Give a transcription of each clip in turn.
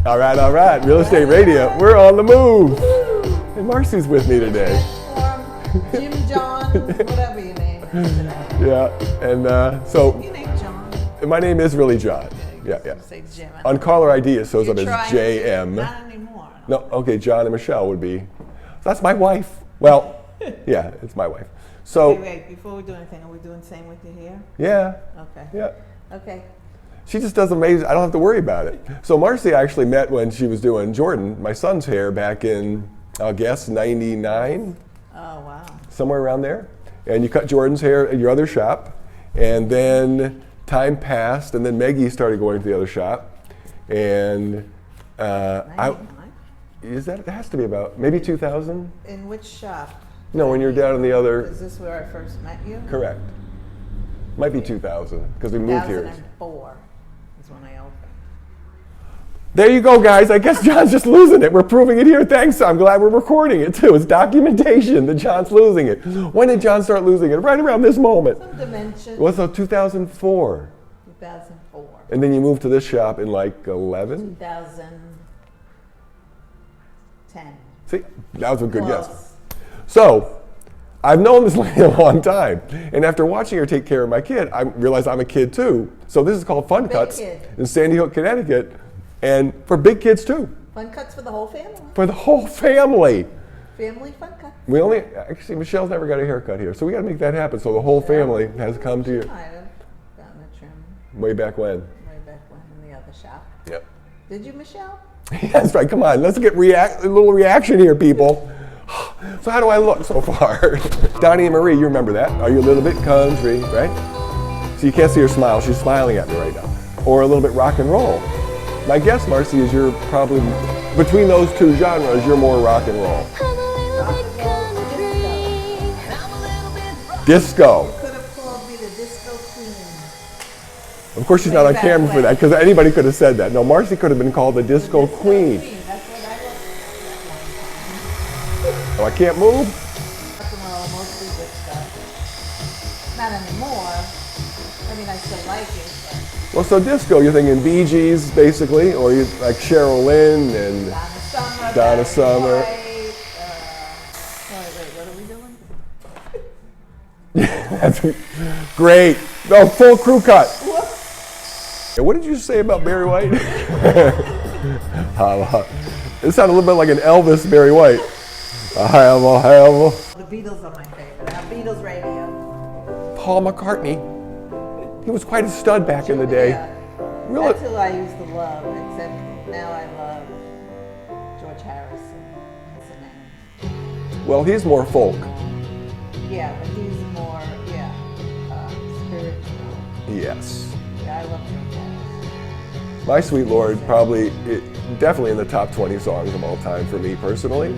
All right. Real Estate Radio. We're on the move. And Marci's with me today. Jim, John, whatever your name is today. Yeah, and so. Your name John? My name is really John. Yeah. Say Jim. On caller ID, it shows up as JM. Not anymore. No, okay, John and Michelle would be. That's my wife. Well, yeah, it's my wife. So. Wait, before we do anything, are we doing the same with your hair? Yeah. Okay. Yeah. Okay. She just does amazing. I don't have to worry about it. So Marci I actually met when she was doing Jordan, my son's hair, back in, I'll guess, 99? Oh, wow. Somewhere around there. And you cut Jordan's hair at your other shop. And then time passed, and then Maggie started going to the other shop. And it has to be about maybe 2000? In which shop? No, when you're down in the other. Is this where I first met you? Correct. Might be 2000, because we moved here. 2004 is when I opened. There you go, guys. I guess John's just losing it. We're proving it here. Thanks. I'm glad we're recording it, too. It's documentation that John's losing it. When did John start losing it? Right around this moment. Some dimension. Well, so 2004. 2004. And then you moved to this shop in like 11? 2010. See, that was a good Close. guess. So, I've known this lady a long time. And after watching her take care of my kid, I realized I'm a kid, too. So this is called Fun Cuts in Sandy Hook, Connecticut. And for big kids, too. Fun cuts for the whole family. For the whole family. Family fun cuts. Actually, Michelle's never got a haircut here, so we got to make that happen. So the whole family has come to you. Might have gotten a trim. Way back when. Way back when in the other shop. Yep. Did you, Michelle? That's right. Come on, let's get a little reaction here, people. So how do I look so far? Donnie and Marie, you remember that? Are you a little bit country, right? So you can't see her smile. She's smiling at me right now. Or a little bit rock and roll. My guess, Marci, is you're probably, between those two genres, you're more rock and roll. Disco. You could have called me the disco queen. Of course, she's not on camera for that, because anybody could have said that. No, Marci could have been called the disco queen. That's what I was Oh, I can't move? rock and roll, mostly disco. Not anymore. I mean, I still like it, but Well, so disco, you're thinking Bee Gees, basically, or you like Cheryl Lynn and Donna Summer. Wait, what are we doing? That's great. No, full crew cut. And what did you say about Barry White? It sounded a little bit like an Elvis Barry White. The Beatles are my favorite. I have Beatles radio. Paul McCartney. He was quite a stud back in the day. Yeah. Really? That's who I used to love, except now I love George Harrison. What's the name? Well, he's more folk. Yeah, but he's more, spiritual. Yes. Yeah, I love George Harrison. My Sweet Lord, probably, definitely in the top 20 songs of all time for me personally.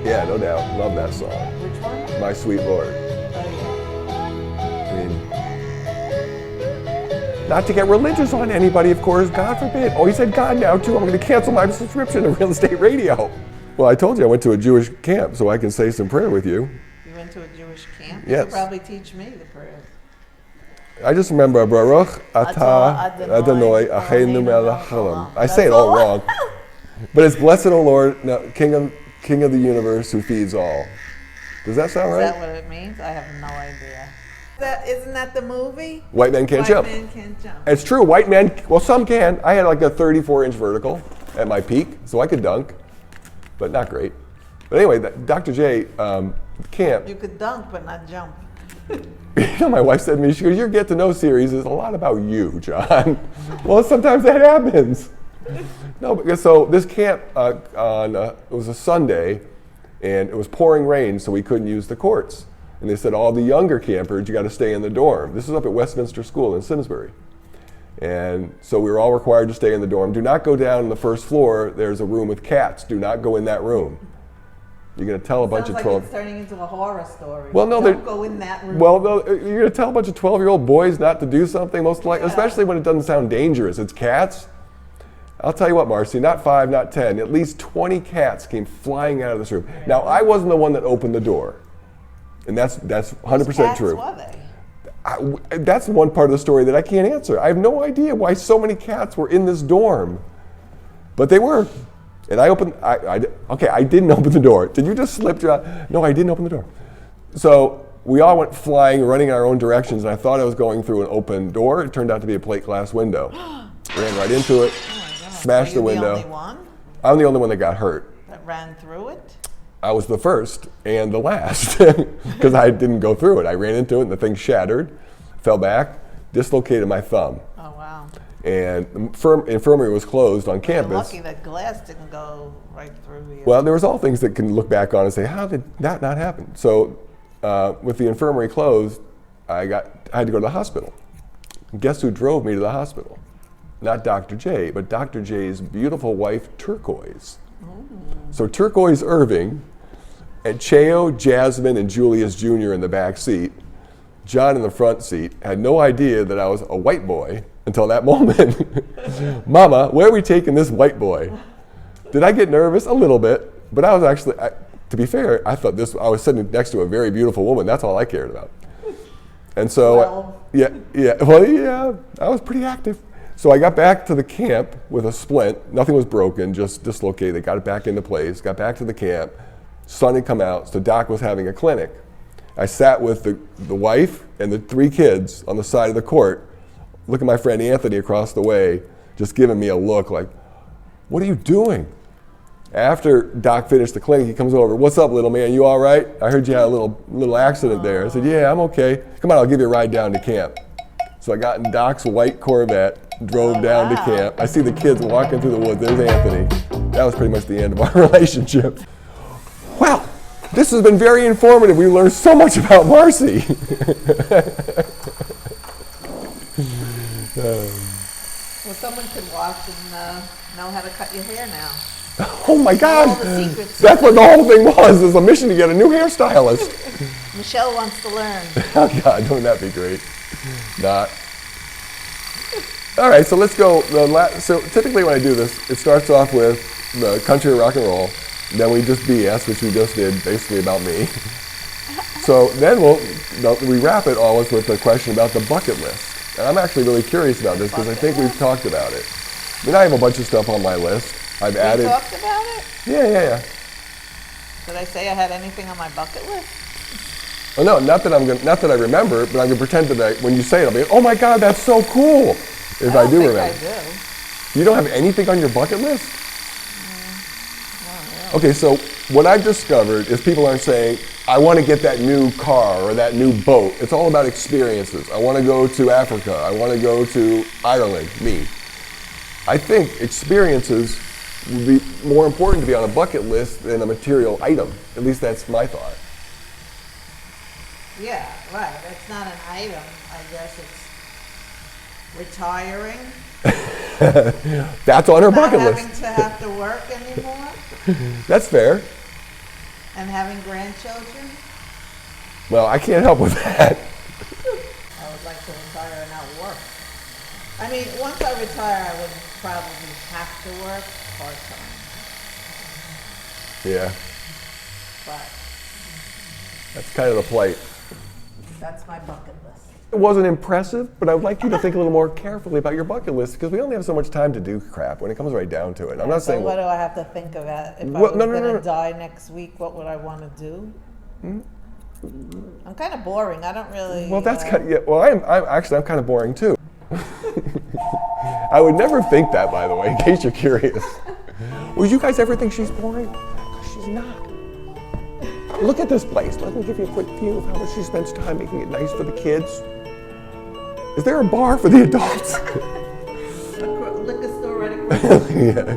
Yeah, no doubt. Love that song. Which one? My Sweet Lord. Oh, yeah. I mean, not to get religious on anybody, of course, God forbid. Oh, he said God now, too. I'm going to cancel my subscription to Real Estate Radio. Well, I told you I went to a Jewish camp, so I can say some prayer with you. You went to a Jewish camp? Yes. You could probably teach me the prayers. I just remember Baruch Atah Adonai Acheinu Melech Haolam. I say it all wrong. But it's blessed, O Lord, King of the universe who feeds all. Does that sound right? Is that what it means? I have no idea. Isn't that the movie? White Men Can't Jump. White Men Can't Jump. It's true. White men, well, some can. I had like a 34-inch vertical at my peak, so I could dunk, but not great. But anyway, Dr. J, camp. You could dunk, but not jump. You know, my wife said to me, she goes, your Get to Know series is a lot about you, John. Well, sometimes that happens. No, because so this camp it was a Sunday, and it was pouring rain, so we couldn't use the courts. And they said, all the younger campers, you got to stay in the dorm. This was up at Westminster School in Simsbury. And so we were all required to stay in the dorm. Do not go down on the first floor. There's a room with cats. Do not go in that room. You're going to tell a bunch of 12. Sounds like it's turning into a horror story. Well, no, don't go in that room. Well, no, you're going to tell a bunch of 12-year-old boys not to do something, most likely, especially when it doesn't sound dangerous. It's cats. I'll tell you what, Marci, not 5, not 10, at least 20 cats came flying out of this room. Now, I wasn't the one that opened the door, and that's 100% true. Were they? That's one part of the story that I can't answer. I have no idea why so many cats were in this dorm, but they were. And I opened, okay, I didn't open the door. Did you just slip, John? No, I didn't open the door. So we all went flying, running in our own directions, and I thought I was going through an open door. It turned out to be a plate glass window. Ran right into it, smashed the window. Are you the only one I'm the only one that got hurt. that ran through it? I was the first and the last because I didn't go through it. I ran into it and the thing shattered, fell back, dislocated my thumb. Oh, wow. And the infirmary was closed on You're campus. lucky that glass didn't go right through you. Well, there was all things that can look back on and say, how did that not happen? So with the infirmary closed, I had to go to the hospital. Guess who drove me to the hospital? Not Dr. J, but Dr. J's beautiful wife, Turquoise. So Turquoise Irving and Cheo, Jasmine, and Julius Jr. in the back seat, John in the front seat, had no idea that I was a white boy until that moment. Mama, where are we taking this white boy? Did I get nervous? A little bit, but I was actually, to be fair, I thought I was sitting next to a very beautiful woman. That's all I cared about. And so, I was pretty active. So I got back to the camp with a splint. Nothing was broken, just dislocated. They got it back into place, got back to the camp. Sun had come out, so Doc was having a clinic. I sat with the wife and the 3 kids on the side of the court, looking at my friend Anthony across the way, just giving me a look like, what are you doing? After Doc finished the clinic, he comes over, what's up, little man, you all right? I heard you had a little accident there. I said, yeah, I'm okay. Come on, I'll give you a ride down to camp. So I got in Doc's white Corvette, drove down to camp. I see the kids walking through the woods. There's Anthony. That was pretty much the end of our relationship. Well, this has been very informative. We learned so much about Marci. Well, someone could watch and know how to cut your hair now. Oh my God! All the secrets. That's what the whole thing was. Is a mission to get a new hairstylist. Michelle wants to learn. Oh God, wouldn't that be great? Not. All right, so let's go. So typically when I do this, it starts off with the country rock and roll. Then we just BS, which we just did, basically about me. So then we wrap it all with a question about the bucket list. And I'm actually really curious about this because I think we've talked about it. I mean, I have a bunch of stuff on my list. I've added. We talked about it? Yeah. Did I say I had anything on my bucket list? Oh no, not that I remember, but I'm gonna pretend that when you say it, I'll be like, oh my God, that's so cool. If I do remember. I do. You don't have anything on your bucket list? No. Okay, so what I've discovered is people aren't saying, I want to get that new car or that new boat. It's all about experiences. I want to go to Africa. I want to go to Ireland, me. I think experiences would be more important to be on a bucket list than a material item. At least that's my thought. Yeah, right. It's not an item. I guess it's retiring. That's on her bucket Not list. having to have to work anymore. That's fair. And having grandchildren. Well, I can't help with that. I would like to retire and not work. I mean, once I retire, I would probably have to work part-time. Yeah, But that's kind of the plight. that's my bucket list. It wasn't impressive, but I would like you to think a little more carefully about your bucket list because we only have so much time to do crap when it comes right down to it. I'm not So saying. what do I have to think about? If I Well, was no. going to die next week, what would I want to do? I'm kind of boring. I don't really. Well, that's kind of, yeah. Well, I'm kind of boring too. I would never think that, by the way, in case you're curious. Would you guys ever think she's boring? Because she's not. Look at this place. Let me give you a quick view of how much she spends time making it nice for the kids. Is there a bar for the adults? Liquor store right across. Yeah.